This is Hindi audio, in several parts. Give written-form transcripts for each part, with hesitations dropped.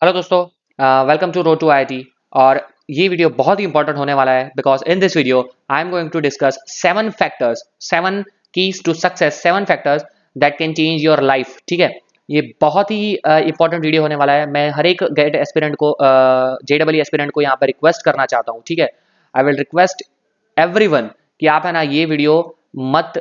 हेलो दोस्तों, welcome to road to IIT. और ये वीडियो बहुत ही इंपॉर्टेंट होने वाला है because in this video I am going to discuss 7 factors, 7 keys to success, 7 factors that can change your life. ठीक है, ये बहुत ही इंपॉर्टेंट वीडियो होने वाला है। मैं हर एक गेट एस्पिरेंट को, जेडब्ल्यू एस्पिरेंट को यहाँ पर रिक्वेस्ट करना चाहता हूँ। ठीक है, आई विल रिक्वेस्ट एवरीवन कि आप है ना ये वीडियो मत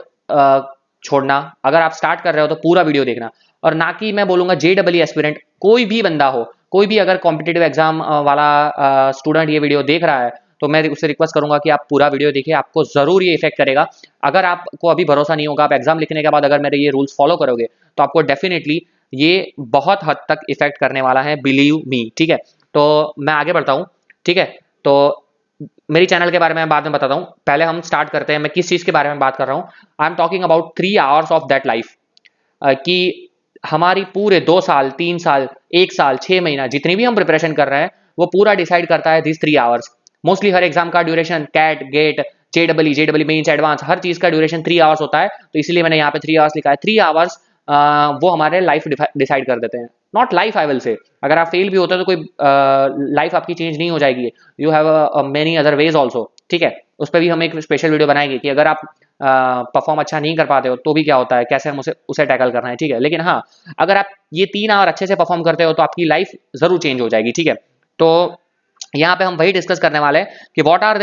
छोड़ना। अगर आप स्टार्ट कर रहे हो तो पूरा वीडियो देखना, और ना कि मैं बोलूंगा जेडब्ल्यू एस्पिरेंट, कोई भी बंदा हो, कोई भी अगर कॉम्पिटेटिव एग्जाम वाला स्टूडेंट ये वीडियो देख रहा है तो मैं उससे रिक्वेस्ट करूंगा कि आप पूरा वीडियो देखिए। आपको जरूर ये इफेक्ट करेगा। अगर आपको अभी भरोसा नहीं होगा, आप एग्जाम लिखने के बाद अगर मेरे ये रूल्स फॉलो करोगे तो आपको डेफिनेटली ये बहुत हद तक इफेक्ट करने वाला है, बिलीव मी। ठीक है, तो मैं आगे बढ़ता हूँ। ठीक है, तो मेरी चैनल के बारे में बाद में बताता हूँ। पहले हम स्टार्ट करते हैं। मैं किस चीज के बारे में बात कर रहा हूँ? I am talking about 3 hours of that life. कि हमारी पूरे 2 साल, 3 साल, 1 साल, 6 महीना जितनी भी हम प्रिपरेशन कर रहे हैं वो पूरा डिसाइड करता है दिस 3 आवर्स। मोस्टली हर एग्जाम का ड्यूरेशन, कैट, गेट, जेडब्ल्यू मेंस, एडवांस, हर चीज का ड्यूरेशन 3 आवर्स होता है। तो इसीलिए मैंने यहाँ पे 3 आवर्स लिखा है। 3 आवर्स वो हमारे लाइफ डिसाइड कर देते हैं। Not life, I will say. अगर आप फेल भी होते हो तो कोई लाइफ आपकी चेंज नहीं हो जाएगी। You have many other ways also. ठीक है, उस पर भी हम एक स्पेशल वीडियो बनाएंगे कि अगर आप परफॉर्म अच्छा नहीं कर पाते हो तो भी क्या होता है, कैसे हम उसे टैकल करना है। ठीक है, लेकिन हाँ, अगर आप ये 3 आवर अच्छे से परफॉर्म करते हो तो आपकी लाइफ जरूर चेंज हो जाएगी। ठीक है, तो यहाँ पे हम वही डिस्कस करने वाले हैं कि व्हाट आर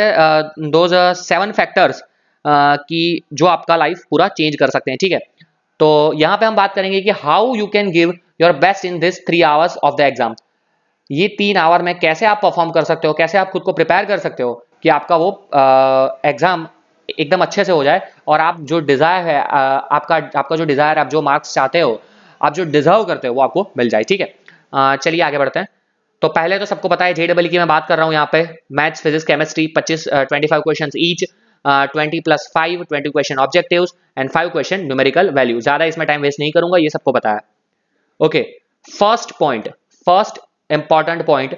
दोज 7 फैक्टर्स कि जो आपका लाइफ पूरा चेंज कर सकते हैं। ठीक है, तो यहाँ पे हम बात करेंगे कि how you can give your best in this 3 hours of the exam. ये 3 आवर में कैसे आप परफॉर्म कर सकते हो, कैसे आप खुद को प्रिपेयर कर सकते हो कि आपका वो एग्जाम एकदम अच्छे से हो जाए और आप जो डिजायर है, आपका आपका जो डिजायर, आप जो मार्क्स चाहते हो, आप जो डिजर्व करते हो वो आपको मिल जाए। ठीक है, चलिए आगे बढ़ते हैं। तो पहले तो सबको पता है जेडब्ल्यू की मैं बात कर रहा हूँ यहाँ पे। Maths, physics, chemistry, 25 question each, 20+5, 20 question objectives and 5 question numerical value. ज्यादा इसमें टाइम वेस्ट नहीं करूंगा, ये सबको पता है। Okay, first point, first important point,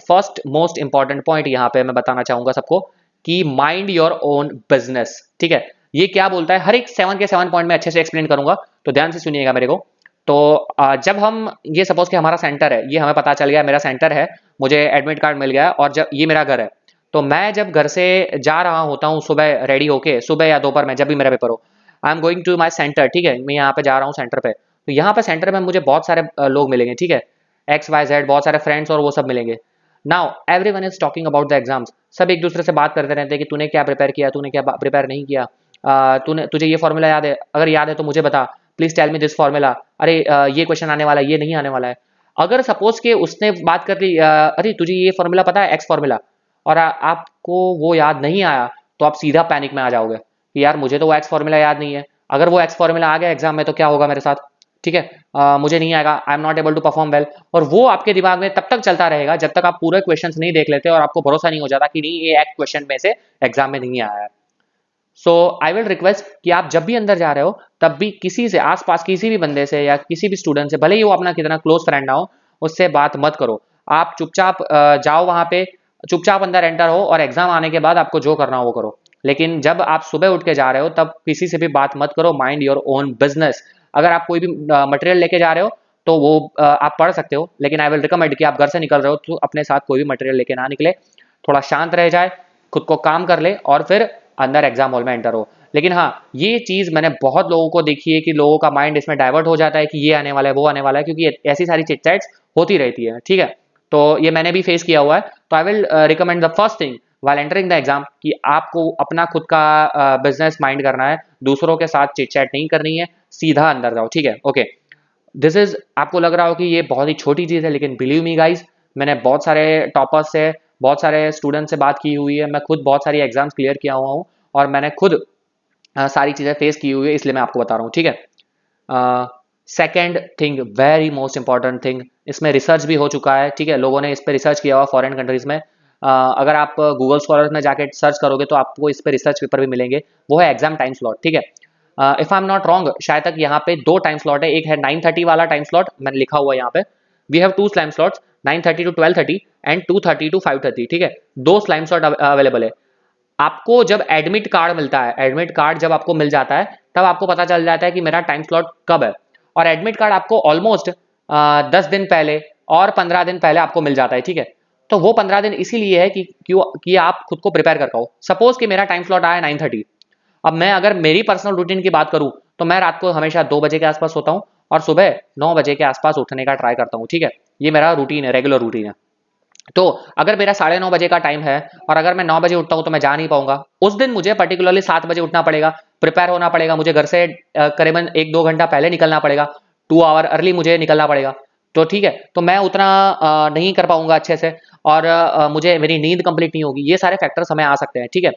first most important point यहाँ पे मैं बताना चाहूंगा सबको कि माइंड योर ओन बिजनेस। ठीक है, ये क्या बोलता है, हर एक 7 के 7 पॉइंट में अच्छे से एक्सप्लेन करूंगा, तो ध्यान से सुनिएगा मेरे को। तो जब हम ये सपोज कि हमारा सेंटर है, ये हमें पता चल गया मेरा सेंटर है, मुझे एडमिट कार्ड मिल गया और जब ये मेरा घर है, तो मैं जब घर से जा रहा होता हूँ सुबह रेडी होके, सुबह या दोपहर में जब भी मेरा पेपर हो, I am going to my centre. ठीक है, मैं यहाँ पे जा रहा हूँ सेंटर पे। तो यहाँ पे सेंटर में मुझे बहुत सारे लोग मिलेंगे। ठीक है, XYZ, बहुत सारे फ्रेंड्स और वो सब मिलेंगे। Now everyone is talking about the exams. सब एक दूसरे से बात करते रहते हैं कि तूने क्या प्रिपेयर किया, तूने क्या प्रिपेयर नहीं किया, तुझे ये फॉर्मूला याद है, अगर याद है तो मुझे बता, please tell me this formula. अरे ये क्वेश्चन आने वाला है, ये नहीं आने वाला है। अगर सपोज के उसने बात कर ली, अरे तुझे ये फॉर्मूला पता है, एक्स फॉर्मूला, और आपको वो याद नहीं आया, तो आप सीधा पैनिक में आ जाओगे कि यार मुझे तो वो एक्स फॉर्मूला याद नहीं है। अगर वो एक्स फॉर्मूला आ गया एग्जाम में तो क्या होगा मेरे साथ? ठीक है, मुझे नहीं आएगा, I am not able to perform well. और वो आपके दिमाग में तब तक चलता रहेगा जब तक आप पूरे क्वेश्चन नहीं देख लेते और आपको भरोसा नहीं हो जाता कि नहीं ये एक क्वेश्चन में से एग्जाम में नहीं आया है। सो आई विल रिक्वेस्ट कि आप जब भी अंदर जा रहे हो तब भी किसी से, आसपास किसी भी बंदे से या किसी भी स्टूडेंट से, भले ही वो अपना कितना क्लोज फ्रेंड ना हो, उससे बात मत करो। आप चुपचाप जाओ वहां पे, चुपचाप अंदर एंटर हो और एग्जाम आने के बाद आपको जो करना हो वो करो। लेकिन जब आप सुबह उठ के जा रहे हो तब किसी से भी बात मत करो। Mind your own business. अगर आप कोई भी मटेरियल लेके जा रहे हो तो वो आप पढ़ सकते हो, लेकिन आई विल रिकमेंड कि आप घर से निकल रहे हो तो अपने साथ कोई भी मटेरियल लेके ना निकले। थोड़ा शांत रह जाए, खुद को काम कर ले और फिर अंदर एग्जाम हॉल में एंटर हो। लेकिन हाँ, ये चीज मैंने बहुत लोगों को देखी है कि लोगों का माइंड इसमें डाइवर्ट हो जाता है कि ये आने वाला है, वो आने वाला है, क्योंकि ऐसी सारी चिटचैट्स होती रहती है। ठीक है, तो ये मैंने भी फेस किया हुआ है। तो I will recommend the first thing while entering the exam कि आपको अपना खुद का बिजनेस माइंड करना है, दूसरों के साथ चिटचैट नहीं करनी है, सीधा अंदर जाओ। ठीक है, ओके। दिस इज, आपको लग रहा हो कि ये बहुत ही छोटी चीज है, लेकिन बिलीव मी गाइज, मैंने बहुत सारे टॉपर्स से, बहुत सारे स्टूडेंट से बात की हुई है, मैं खुद बहुत सारी एग्जाम्स क्लियर किया हुआ हूँ और मैंने खुद सारी चीज़ें फेस की हुई है, इसलिए मैं आपको बता रहा हूँ। ठीक है, second thing, very most important thing, इसमें रिसर्च भी हो चुका है। ठीक है, लोगों ने इस पर रिसर्च किया हुआ फॉरेन कंट्रीज में। अगर आप गूगल स्कॉलर में जाके सर्च करोगे तो आपको इस पर रिसर्च पेपर भी मिलेंगे। वो है एग्जाम टाइम स्लॉट। ठीक है, if I am not wrong, शायद तक यहाँ पे 2 टाइम स्लॉट है। एक है 9:30 वाला टाइम स्लॉट, मैंने लिखा हुआ है यहाँ पे। We have 2 time slots, 9:30 to 12:30 and 2:30 to 5:30। ठीक है, 2 टाइम स्लॉट अवेलेबल है। आपको जब एडमिट कार्ड मिलता है, एडमिट कार्ड जब आपको मिल जाता है तब आपको पता चल जाता है कि मेरा टाइम स्लॉट कब है। और एडमिट कार्ड आपको ऑलमोस्ट 10 दिन पहले और 15 दिन पहले आपको मिल जाता है, ठीक है। तो वो 15 दिन इसीलिए है कि आप खुद को प्रिपेयर कर पाओ। सपोज कि मेरा टाइम स्लॉट आया 9:30, अब मैं अगर मेरी पर्सनल रूटीन की बात करूं तो मैं रात को हमेशा 2 बजे के आसपास सोता हूं और सुबह 9 बजे के आसपास उठने का ट्राई करता हूं, ठीक है। ये मेरा रूटीन है, रेगुलर रूटीन है। तो अगर मेरा 9:30 बजे का टाइम है और अगर मैं 9 बजे उठता हूं तो मैं जा नहीं पाऊंगा। उस दिन मुझे पर्टिकुलरली 7 बजे उठना पड़ेगा, प्रिपेयर होना पड़ेगा, मुझे घर से करीबन 1-2 घंटा पहले निकलना पड़ेगा, 2 आवर अर्ली मुझे निकलना पड़ेगा। तो ठीक है, तो मैं उतना नहीं कर पाऊंगा अच्छे से और मुझे मेरी नींद कंप्लीट नहीं होगी। ये सारे फैक्टर्स हमें आ सकते हैं, ठीक है।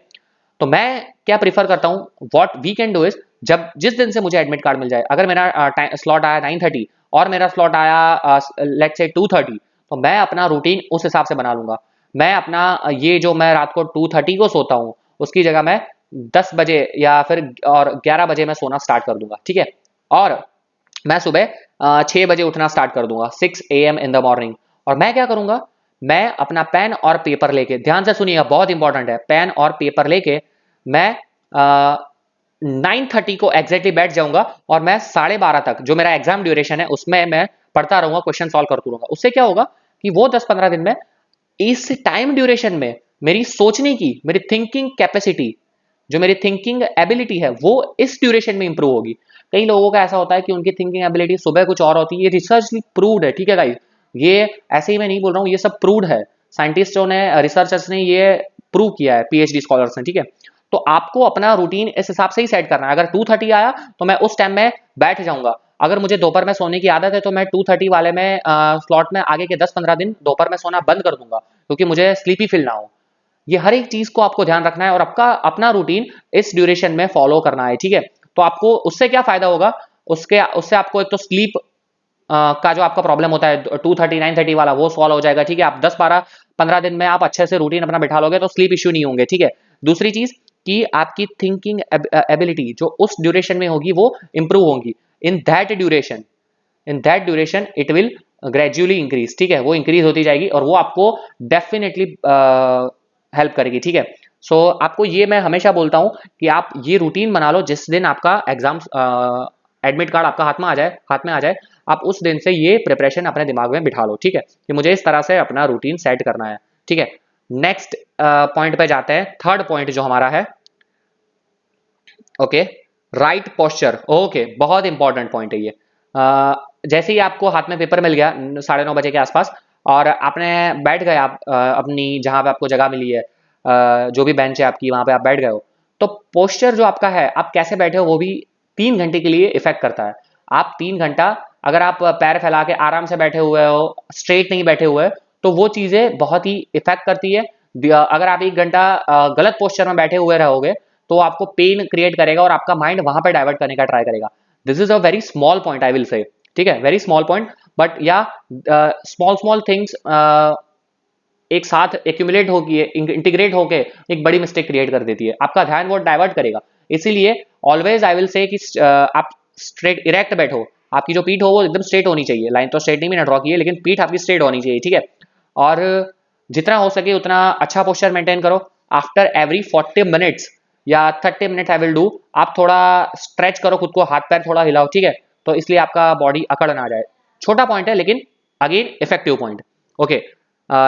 तो मैं क्या प्रीफर करता हूँ, what we can do is, जब जिस दिन से मुझे एडमिट कार्ड मिल जाए, अगर मेरा स्लॉट आया 9:30 और मेरा स्लॉट आया लेट्स से 2:30, तो मैं अपना रूटीन उस हिसाब से बना लूंगा। मैं अपना ये जो मैं रात को 2:30 को सोता हूँ उसकी जगह मैं 10 बजे या फिर और 11 बजे मैं सोना स्टार्ट कर दूंगा, ठीक है। और मैं सुबह 6 बजे उठना स्टार्ट कर दूंगा, 6 AM इन द मॉर्निंग। और मैं क्या करूंगा, मैं अपना पेन और पेपर लेके, ध्यान से सुनिएगा, बहुत इंपॉर्टेंट है, पेन और पेपर लेके मैं 9:30 को एग्जैक्टली बैठ जाऊंगा और मैं 12:30 तक जो मेरा एग्जाम ड्यूरेशन है उसमें मैं पढ़ता रहूंगा, क्वेश्चन सॉल्व करता रहूंगा। उससे क्या होगा कि वो 10-15 दिन में इस टाइम ड्यूरेशन में मेरी सोचने की, मेरी थिंकिंग कैपेसिटी, जो मेरी थिंकिंग एबिलिटी है वो इस ड्यूरेशन में इंप्रूव होगी। कई लोगों का ऐसा होता है कि उनकी थिंकिंग एबिलिटी सुबह कुछ और होती है, ये रिसर्चली प्रूव्ड है, ठीक है गाइस। ये ऐसे ही मैं नहीं बोल रहा हूँ, ये सब प्रूव्ड है, साइंटिस्टों ने, रिसर्चर्स ने ये प्रूव किया है, PhD स्कॉलर्स ने, ठीक है। तो आपको अपना रूटीन इस हिसाब से ही सेट करना है। अगर 2:30 आया तो मैं उस टाइम में बैठ जाऊंगा। अगर मुझे दोपहर में सोने की आदत है तो मैं 2:30 वाले में स्लॉट में आगे के 10-15 दिन दोपहर में सोना बंद कर दूंगा, क्योंकि मुझे स्लीपी फील ना हो। ये हर एक चीज को आपको ध्यान रखना है और आपका अपना रूटीन इस ड्यूरेशन में फॉलो करना है, ठीक है। तो आपको उससे क्या फायदा होगा, उससे आपको एक तो स्लीप का जो आपका प्रॉब्लम होता है 2:30 9:30 वाला, वो सॉल्व हो जाएगा, ठीक है। आप 10-12-15 दिन में आप अच्छे से रूटीन अपना बिठा लोगे तो स्लीप इश्यू नहीं होंगे, ठीक है। दूसरी चीज कि आपकी थिंकिंग एबिलिटी जो उस ड्यूरेशन में होगी वो इंप्रूव होगी। In that duration it will gradually increase, ठीक है, वो इंक्रीज होती जाएगी और वो आपको डेफिनेटली हेल्प करेगी, ठीक है। सो आपको ये मैं हमेशा बोलता हूं कि आप ये रूटीन बना लो, जिस दिन आपका एग्जाम एडमिट कार्ड आपका हाथ में आ जाए, आप उस दिन से ये प्रिपरेशन अपने दिमाग में बिठा लो, ठीक है, कि मुझे इस तरह से अपना रूटीन सेट करना है, ठीक है। नेक्स्ट पॉइंट पे जाते हैं, थर्ड पॉइंट जो हमारा है, ओके, राइट पोस्चर। ओके, बहुत इंपॉर्टेंट पॉइंट है ये। जैसे ही आपको हाथ में पेपर मिल गया 9:30 बजे के आसपास और आपने बैठ गए, आप अपनी जहां पे आपको जगह मिली है, जो भी बेंच है आपकी, वहां पे आप बैठ गए हो, तो पोस्चर जो आपका है, आप कैसे बैठे हो, वो भी 3 घंटे के लिए इफेक्ट करता है। आप 3 घंटा अगर आप पैर फैला के आराम से बैठे हुए हो, स्ट्रेट नहीं बैठे हुए, तो वो चीजें बहुत ही इफेक्ट करती है। अगर आप 1 घंटा गलत पोस्चर में बैठे हुए रहोगे तो आपको पेन क्रिएट करेगा और आपका माइंड वहां पर डाइवर्ट करने का ट्राई करेगा। This is a very small point, I will say, ठीक है, वेरी स्मॉल पॉइंट, बट या स्मॉल स्मॉल थिंग्स एक साथ एक्यूमुलेट होगी, इंटीग्रेट होके एक बड़ी मिस्टेक क्रिएट कर देती है, आपका ध्यान वो डाइवर्ट करेगा। इसीलिए ऑलवेज आई विल से कि आप स्ट्रेट इरेक्ट बैठो, आपकी जो पीठ हो वो एकदम स्ट्रेट होनी चाहिए, लाइन तो स्ट्रेट नहीं मैंने ड्रॉ की है, लेकिन पीठ आपकी स्ट्रेट होनी चाहिए, ठीक है। और जितना हो सके उतना अच्छा पोस्चर मेंटेन करो। आफ्टर एवरी 40 मिनट्स या 30 मिनट आई विल डू, आप थोड़ा स्ट्रेच करो खुद को, हाथ पैर थोड़ा हिलाओ, ठीक है, तो इसलिए आपका बॉडी अकड़ ना जाए। छोटा पॉइंट है लेकिन again effective point, okay.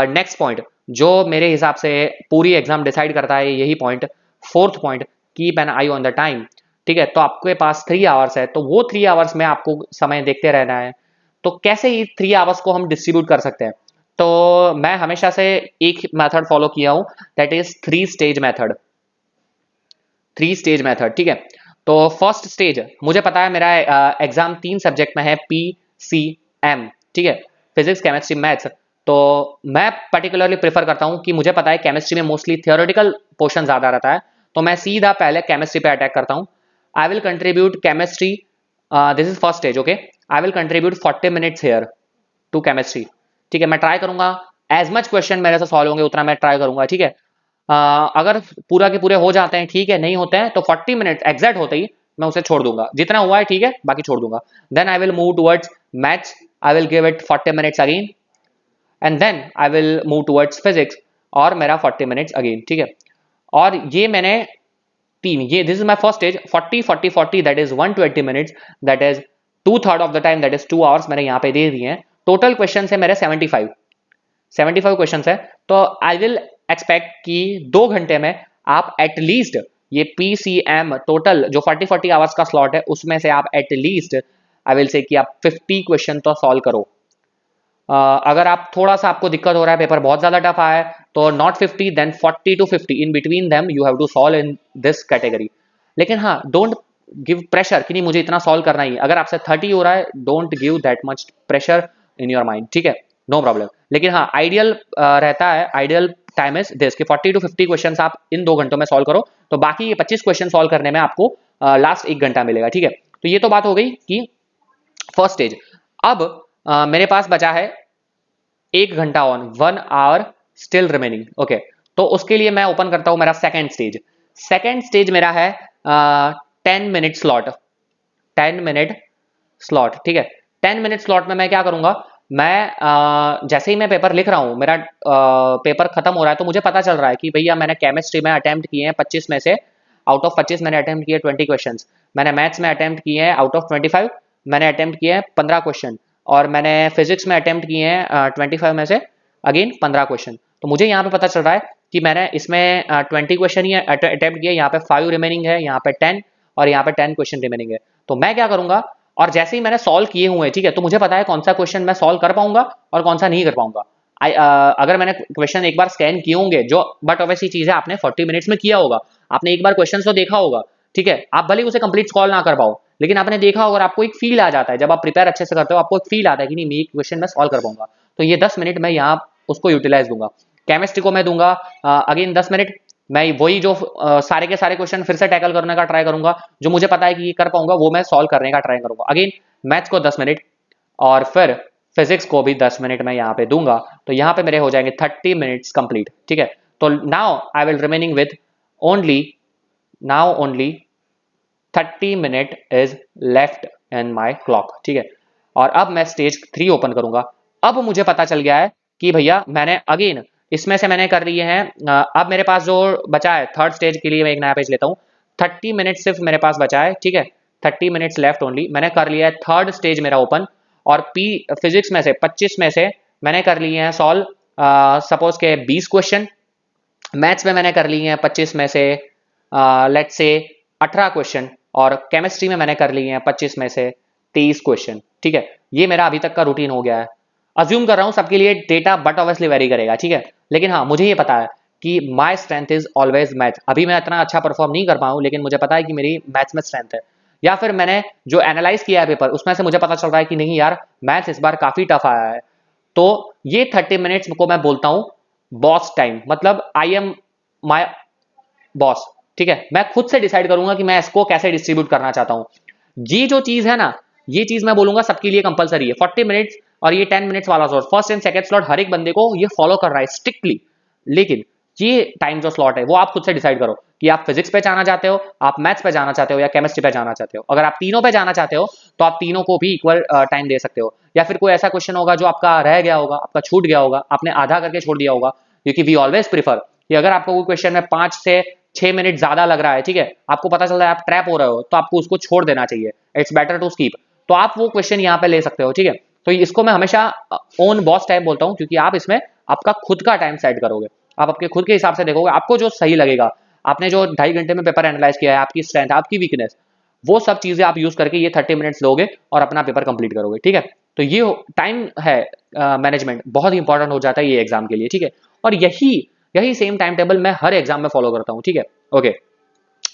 Next point जो मेरे हिसाब से पूरी एग्जाम डिसाइड करता है, यही point, fourth point, keep an I on the time, ठीक है। तो आपके पास 3 आवर्स है, तो वो 3 आवर्स में आपको समय देखते रहना है। तो कैसे ये 3 आवर्स को हम डिस्ट्रीब्यूट कर सकते हैं, तो मैं हमेशा से एक मेथड फॉलो किया हूं, that is 3 stage method. 3 stage method, ठीक है। तो फर्स्ट स्टेज, मुझे पता है मेरा एग्जाम 3 सब्जेक्ट में है, PCM, ठीक है, फिजिक्स केमिस्ट्री मैथ्स। तो मैं पर्टिकुलरली प्रेफर करता हूं कि मुझे पता है केमिस्ट्री में मोस्टली थियोरेटिकल पोर्शन ज्यादा रहता है, तो मैं सीधा पहले केमिस्ट्री पे अटैक करता हूं। I will contribute chemistry, this is first stage, okay. I will contribute 40 minutes here to chemistry, ठीक है। मैं ट्राई करूंगा एज मच क्वेश्चन मेरे से सॉल्व होंगे उतना मैं ट्राई करूंगा, ठीक है। अगर पूरा के पूरे हो जाते हैं ठीक है, नहीं होते हैं तो 40 मिनट एग्जैक्ट होते ही मैं उसे छोड़ दूंगा, जितना हुआ है ठीक है, बाकी छोड़ दूंगा। Then I will move towards maths, I will give it 40 minutes again, and then I will move towards physics और मेरा 40 मिनट्स अगेन, ठीक है। और ये मैंने ये this is my first stage, 40 40 40 that is 120 minutes, that is 2/3 of the time, that is 2 hours मैंने यहाँ पे दे दिए हैं। टोटल क्वेश्चन है मेरे 75 क्वेश्चन है, तो आई विल एक्सपेक्ट कि 2 घंटे में आप एटलीस्ट ये PCM टोटल जो 40 आवर्स का स्लॉट है उसमें से आप एटलीस्ट आई विल से कि आप 50 क्वेश्चन तो सॉल्व करो। अगर आप थोड़ा सा आपको दिक्कत हो रहा है, पेपर बहुत ज्यादा टफ आया है, तो not 50 than 40 to 50 in between them you have to solve in this category. लेकिन हाँ, डोंट गिव प्रेशर कि नहीं मुझे इतना सॉल्व करना ही। अगर आपसे 30 हो रहा है, don't give that much pressure in your mind, ठीक है, नो प्रॉब्लम। लेकिन हाँ, आइडियल रहता है, आइडियल टाइम इज दिस कि 40 to 50 क्वेश्चन आप इन 2 घंटों में सॉल्व करो, तो बाकी ये 25 क्वेश्चन सॉल्व करने में आपको लास्ट 1 घंटा मिलेगा, ठीक है। तो ये तो बात हो गई कि फर्स्ट स्टेज। अब मेरे पास बचा है 1 घंटा on, 1 hour still remaining, okay. तो उसके लिए मैं ओपन करता हूं मेरा सेकेंड स्टेज मेरा है 10 मिनट स्लॉट, 10 मिनट स्लॉट, ठीक है। 10 मिनट स्लॉट में मैं क्या करूंगा, मैं जैसे ही मैं पेपर लिख रहा हूं, मेरा पेपर खत्म हो रहा है, तो मुझे पता चल रहा है कि भैया मैंने केमिस्ट्री में अटेम्प्ट किए हैं 25 में से, आउट ऑफ 25 मैंने अटेम्प्ट किए 20 क्वेश्चन, मैंने मैथ्स में अटेम्प्ट किए हैं आउट ऑफ 25 मैंने अटेम्प्ट किए हैं 15 क्वेश्चन, और मैंने फिजिक्स में अटेम्प्ट किए हैं 25 में से अगेन 15 क्वेश्चन। तो मुझे यहाँ पे पता चल रहा है कि मैंने इसमें 20 क्वेश्चन ही अटेम्प्ट किए, यहाँ पे 5 रिमेनिंग है, यहाँ पे 10 और यहाँ पे 10 क्वेश्चन रिमेनिंग है। तो मैं क्या करूंगा, और जैसे ही मैंने सॉल्व किए हुए हैं, ठीक है, तो मुझे पता है कौन सा क्वेश्चन मैं सॉल्व कर पाऊंगा और कौन सा नहीं कर पाऊंगा। अगर मैंने क्वेश्चन एक बार स्कैन किए होंगे, जो बट ऑब्वियसली चीज है आपने 40 मिनट्स में किया होगा, आपने एक बार क्वेश्चन तो देखा होगा, ठीक है, आप भले उसे कंप्लीट सॉल्व ना कर पाओ, लेकिन आपने देखा होगा और आपको एक फील आ जाता है, जब आप प्रिपेयर अच्छे से करते हो आपको एक फील आता है कि नहीं मैं क्वेश्चन मैं सॉल्व कर पाऊंगा। तो ये 10 मिनट मैं यहाँ उसको यूटिलाइज दूंगा। केमिस्ट्री को मैं दूंगा अगेन 10 मिनट, मैं वही जो सारे के सारे क्वेश्चन फिर से टैकल करने का ट्राई करूंगा, जो मुझे पता है कि ये कर पाऊंगा वो मैं सॉल्व करने का ट्राई करूंगा। अगेन मैथ्स को 10 मिनट और फिर फिजिक्स को भी 10 मिनट मैं यहाँ पे दूंगा, तो यहाँ पे मेरे हो जाएंगे 30 मिनट्स कंप्लीट, ठीक है। तो now I will remaining with only 30 minute is left in my clock, ठीक है। और अब मैं स्टेज 3 ओपन करूंगा। अब मुझे पता चल गया है कि भैया मैंने अगेन इसमें से मैंने कर लिए हैं, अब मेरे पास जो बचा है थर्ड स्टेज के लिए मैं एक नया पेज लेता हूँ। 30 मिनट सिर्फ मेरे पास बचा है, ठीक है, 30 मिनट्स लेफ्ट ओनली। मैंने कर लिया है थर्ड स्टेज मेरा ओपन, और फिजिक्स में से 25 में से मैंने कर लिए हैं सॉल्व सपोज के 20 क्वेश्चन, मैथ्स में मैंने कर लिए हैं 25 में से लेट्स से 18 क्वेश्चन, और केमिस्ट्री में मैंने कर लिए हैं 25 में से 23 क्वेश्चन, ठीक है। ये मेरा अभी तक का रूटीन हो गया है। अज्यूम कर रहा हूं सबके लिए डेटा बट ऑब्वियसली वेरी करेगा, ठीक है, लेकिन हाँ मुझे ये पता है कि my strength is always math. अभी मैं इतना अच्छा परफॉर्म नहीं कर पाऊँ, लेकिन मुझे पता है कि मेरी मैथ्स में स्ट्रेंथ है, या फिर मैंने जो एनालाइज किया है पेपर उसमें से मुझे पता चल रहा है कि नहीं यार मैथ्स इस बार काफी टफ आया है। तो ये 30 मिनट्स को मैं बोलता हूं बॉस टाइम, मतलब आई एम माई बॉस, ठीक है। मैं खुद से डिसाइड करूंगा कि मैं इसको कैसे डिस्ट्रीब्यूट करना चाहता हूं। ये जो चीज है ना, ये चीज मैं बोलूंगा सबके लिए कंपलसरी है, 40 मिनट्स और ये 10 मिनट्स वाला slot, first and second slot हर एक बंदे को ये फॉलो कर रहा है स्ट्रिक्टली। लेकिन ये टाइम जो स्लॉट है वो आप खुद से डिसाइड करो कि आप फिजिक्स पे जाना चाहते हो, आप मैथ्स पे जाना चाहते हो, या केमिस्ट्री पे जाना चाहते हो। अगर आप तीनों पे जाना चाहते हो तो आप तीनों को भी इक्वल टाइम दे सकते हो, या फिर कोई ऐसा क्वेश्चन होगा जो आपका रह गया होगा, आपका छूट गया होगा, आपने आधा करके छोड़ दिया होगा, क्योंकि वी ऑलवेज प्रीफर कि अगर आपको कोई क्वेश्चन में 5 से 6 मिनट ज्यादा लग रहा है, ठीक है, आपको पता चल रहा है आप ट्रैप हो रहे हो, तो आपको उसको छोड़ देना चाहिए, इट्स बेटर टू स्कीप। तो आप वो क्वेश्चन यहाँ पे ले सकते हो, ठीक है। तो इसको मैं हमेशा ओन बॉस टाइम बोलता हूँ, क्योंकि आप इसमें आपका खुद का टाइम सेट करोगे, आप अपने खुद के हिसाब से देखोगे, आपको जो सही लगेगा। आपने जो 2.5 घंटे में पेपर एनालाइज किया है, आपकी स्ट्रेंथ, आपकी वीकनेस, वो सब चीजें आप यूज करके ये 30 मिनट्स लोगे और अपना पेपर कंप्लीट करोगे, ठीक है। तो ये टाइम है मैनेजमेंट बहुत इंपॉर्टेंट हो जाता है ये एग्जाम के लिए, ठीक है। और यही सेम टाइम टेबल मैं हर एग्जाम में फॉलो करता हूँ, ठीक है। ओके,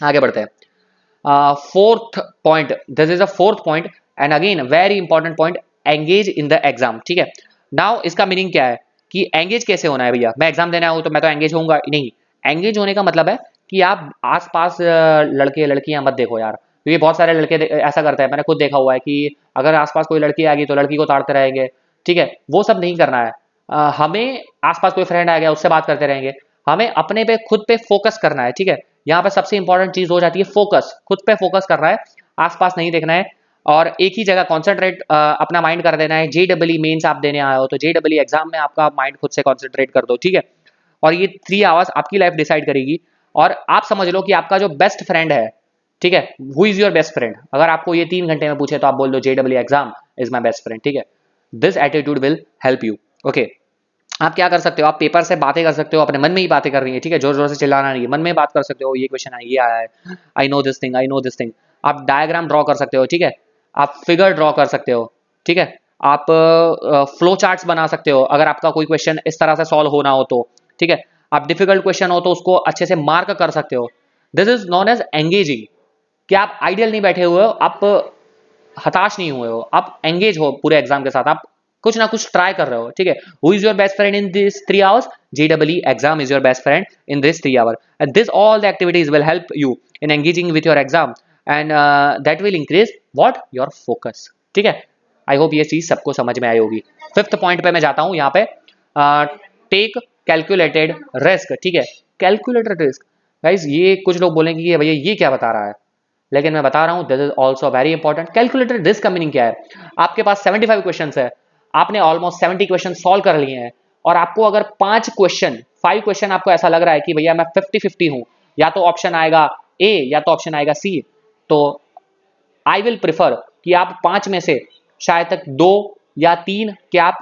आगे बढ़ते हैं। Fourth point, this is a fourth point and again very important point, engage in the exam, ठीक है। नाउ इसका मीनिंग क्या है कि एंगेज कैसे होना है भैया, मैं एग्जाम देने आऊँ तो मैं तो एंगेज होऊंगा नहीं। एंगेज होने का मतलब है कि आप आसपास लड़के लड़कियां मत देखो यार, क्योंकि बहुत सारे लड़के ऐसा करते हैं, मैंने खुद देखा हुआ है कि अगर आसपास कोई लड़की आ गई तो लड़की को ताड़ते रहेंगे, ठीक है, वो सब नहीं करना है। हमें आसपास कोई फ्रेंड आ गया उससे बात करते रहेंगे, हमें अपने पे खुद पे फोकस करना है, ठीक है। यहाँ पे सबसे इंपॉर्टेंट चीज हो जाती है फोकस, खुद पे फोकस करना है, आसपास नहीं देखना है, और एक ही जगह कॉन्सेंट्रेट अपना माइंड कर देना है। JEE मेंस आप देने आए हो तो JEE एग्जाम में आपका माइंड खुद से कॉन्सेंट्रेट कर दो, ठीक है। और ये 3 आवर्स आपकी लाइफ डिसाइड करेगी, और आप समझ लो कि आपका जो बेस्ट फ्रेंड है, ठीक है, who is your best friend. अगर आपको ये 3 घंटे में पूछे तो आप बोल दो JEE exam is my best friend, ठीक है। This attitude will help you. Okay, आप क्या कर सकते हो, आप पेपर से बातें कर सकते हो, अपने मन में ही बातें कर रही है, ठीक है, जोर जोर से चिल्लाना नहीं है, मन में बात कर सकते हो, ये क्वेश्चन है, ये आया है, I know this thing, I know this thing. आप डायग्राम ड्रॉ कर सकते हो, ठीक है, आप फिगर ड्रॉ कर सकते हो, ठीक है, आप फ्लो चार्ट्स बना सकते हो अगर आपका कोई क्वेश्चन इस तरह से सॉल्व होना हो तो, ठीक है, आप डिफिकल्ट क्वेश्चन हो तो उसको अच्छे से मार्क कर सकते हो। This is known as engaging, कि आप आइडियल नहीं बैठे हुए हो, आप हताश नहीं हुए हो, आप एंगेज हो पूरे एग्जाम के साथ, आप कुछ ना कुछ ट्राई कर रहे हो, ठीक है। Who is your best friend in this 3 hours? JEE exam is your best friend in this 3 hour, and this all the activities will help you in engaging with your exam, and that will increase what your focus, ठीक है। आई होप ये चीज सबको समझ में आई होगी। फिफ्थ पॉइंट पे मैं जाता हूं यहाँ पे, टेक कैलकुलेटेड रिस्क, ठीक है। कैलकुलेटेड रिस्क, गाइस ये कुछ लोग बोलेंगे कि भैया ये क्या बता रहा है, लेकिन मैं बता रहा हूं this is also very important. Calculated risk का मीनिंग क्या है, आपके पास 75 क्वेश्चन है, आपने ऑलमोस्ट 70 क्वेश्चन सॉल्व कर लिए हैं, और आपको अगर 5 क्वेश्चन आपको ऐसा लग रहा है कि भैया मैं 50-50 हूं, या तो ऑप्शन आएगा ए या तो ऑप्शन आएगा सी, तो आई विल प्रिफर कि आप 5 में से शायद तक 2 या 3 के आप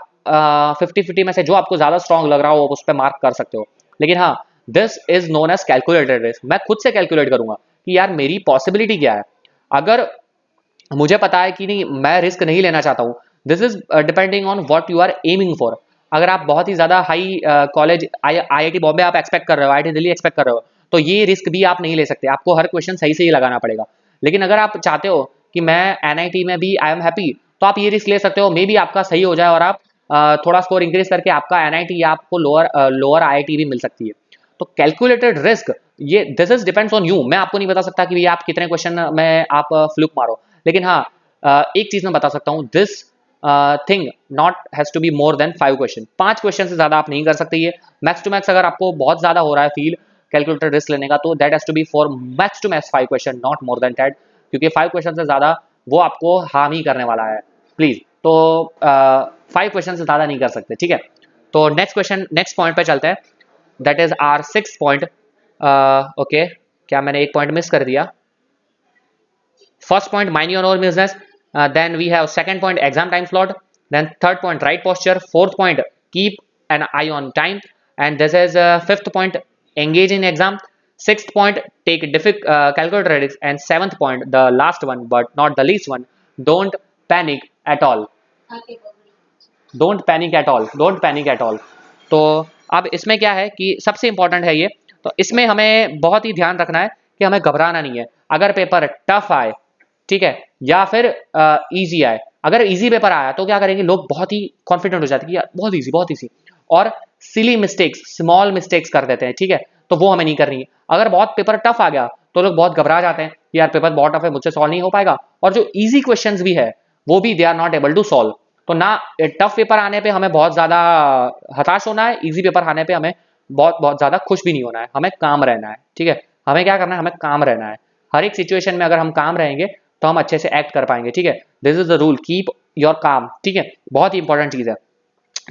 50-50 में से जो आपको ज्यादा स्ट्रांग लग रहा हो उस पर मार्क कर सकते हो। लेकिन हाँ, this is known as calculated risk. मैं खुद से कैलकुलेट करूंगा कि यार मेरी पॉसिबिलिटी क्या है, अगर मुझे पता है कि नहीं मैं रिस्क नहीं लेना चाहता हूं, this is depending on what you are aiming for. अगर आप बहुत ही ज्यादा हाई कॉलेज IIT बॉम्बे आप एक्सपेक्ट कर रहे हो, IIT दिल्ली एक्सपेक्ट कर रहे हो, तो ये रिस्क भी आप नहीं ले सकते, आपको हर क्वेश्चन सही से ही लगाना पड़ेगा। लेकिन अगर आप चाहते हो कि मैं NIT में भी आई एम हैप्पी, तो आप ये रिस्क ले सकते हो, मे बी आपका सही हो जाए और आप थोड़ा स्कोर इंक्रीज करके आपका NIT या आपको लोअर IIT भी मिल सकती है। तो कैलकुलेटेड रिस्क, ये this is depends on you. मैं आपको नहीं बता सकता कि आप कितने क्वेश्चन में आप फ्लूक मारो, लेकिन हाँ एक चीज मैं बता सकता हूं, this thing not has to be more than 5 question. 5 question से ज्यादा आप नहीं कर सकते। ये मैक्स टू मैक्स अगर आपको बहुत ज्यादा हो रहा है फील कैलकुलेटेड रिस्क लेने का, तो that has to be for max to max 5 question, not more than that, क्योंकि 5 क्वेश्चन से ज्यादा वो आपको हार्म ही करने वाला है, प्लीज। तो 5 क्वेश्चन से ज्यादा नहीं कर सकते, ठीक है। तो नेक्स्ट पॉइंट पे चलते हैं, that is our 6th point. Okay, क्या मैंने एक पॉइंट मिस कर दिया? First point, mind your own business. Then we have second point, exam time slot. Then third point, right posture. Fourth point, keep an eye on time. And this is fifth point, engage in exam. Sixth point, take calculator risks. And seventh point, the last one but not the least one, don't panic at all. Don't panic at all, don't panic at all. तो अब इसमें क्या है कि सबसे इंपॉर्टेंट है ये, तो इसमें हमें बहुत ही ध्यान रखना है कि हमें घबराना नहीं है। अगर पेपर टफ आए, ठीक है, या फिर इजी आए, अगर इजी पेपर आया तो क्या करेंगे लोग, बहुत ही कॉन्फिडेंट हो जाते हैं कि यार बहुत इजी, और सिली मिस्टेक्स, स्मॉल मिस्टेक्स कर देते हैं, ठीक है, तो वो हमें नहीं करनी है। अगर बहुत पेपर टफ आ गया तो लोग बहुत घबरा जाते हैं कि यार पेपर बहुत टफ है, मुझसे सॉल्व नहीं हो पाएगा, और जो इजी क्वेश्चंस भी है वो भी they are not able to solve. तो ना टफ पेपर आने पे हमें बहुत ज्यादा हताश होना है, इजी पेपर आने पे हमें बहुत ज्यादा खुश भी नहीं होना है, हमें काम रहना है, ठीक है। हमें क्या करना है, हमें काम रहना है। हर एक सिचुएशन में अगर हम काम रहेंगे तो हम अच्छे से एक्ट कर पाएंगे, ठीक है। This is the rule, keep your काम, ठीक है, बहुत ही इंपॉर्टेंट चीज है।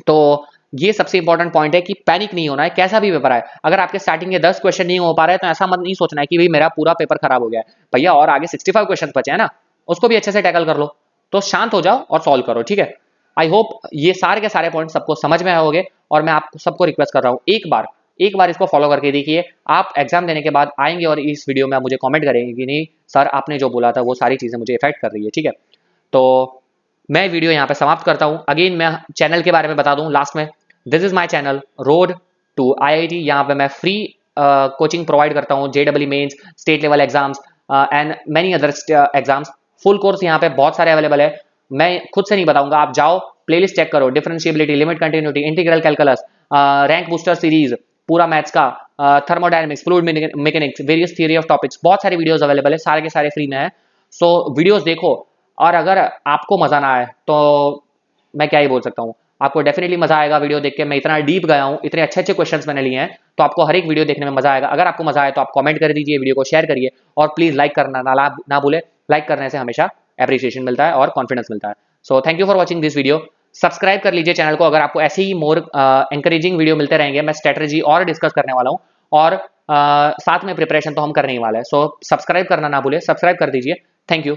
तो ये सबसे इंपॉर्टेंट पॉइंट है कि पैनिक नहीं होना है, कैसा भी पेपर आए। अगर आपके स्टार्टिंग के 10 क्वेश्चन नहीं हो पा रहे हैं तो ऐसा मत नहीं सोचना है कि भाई मेरा पूरा पेपर खराब हो गया है, भैया और आगे 65 क्वेश्चन बचे हैं ना, उसको भी अच्छे से टैकल कर लो। तो शांत हो जाओ और सॉल्व करो, ठीक है। आई होप ये सारे के सारे पॉइंट सबको समझ में आए होंगे, और मैं आप सबको रिक्वेस्ट कर रहा हूँ एक बार इसको फॉलो करके देखिए। आप एग्जाम देने के बाद आएंगे और इस वीडियो में आप मुझे कमेंट करेंगे कि नहीं सर आपने जो बोला था वो सारी चीजें मुझे इफेक्ट कर रही है, ठीक है। तो मैं वीडियो यहाँ पे समाप्त करता हूँ। अगेन मैं चैनल के बारे में बता दूँ लास्ट में, this is my channel road to IIT। यहाँ पे मैं फ्री कोचिंग प्रोवाइड करता हूँ, JEE mains, state level exams and many other exams. Full course यहाँ पे बहुत सारे अवेलेबल है, मैं खुद से नहीं बताऊंगा, आप जाओ प्लेलिस्ट चेक करो, differentiability, limit continuity, integral calculus, rank booster series, पूरा मैथ्स का, thermodynamics, fluid mechanics, various theory of topics, बहुत सारे वीडियोस अवेलेबल है, सारे के सारे फ्री में है। सो वीडियोस देखो, और अगर आपको मजा ना आए तो मैं क्या ही बोल सकता हूँ, आपको डेफिनेटली मजा आएगा वीडियो देख के। मैं इतना डीप गया हूँ, इतने अच्छे क्वेश्चंस मैंने लिए हैं, तो आपको हर एक वीडियो देखने में मजा आएगा। अगर आपको मजा आए तो आप कमेंट कर दीजिए, वीडियो को शेयर करिए, और प्लीज लाइक करना ना भूले। लाइक करने से हमेशा एप्रिसिएशन मिलता है और कॉन्फिडेंस मिलता है। So thank you for watching this video. Subscribe कर लीजिए चैनल को, अगर आपको ऐसे ही मोर एंकरेजिंग वीडियो मिलते रहेंगे। मैं स्ट्रेटजी और डिस्कस करने वाला हूँ, और साथ में प्रिपरेशन तो हम करने ही वाले हैं। सो सब्सक्राइब करना ना भूले, सब्सक्राइब कर दीजिए। Thank you.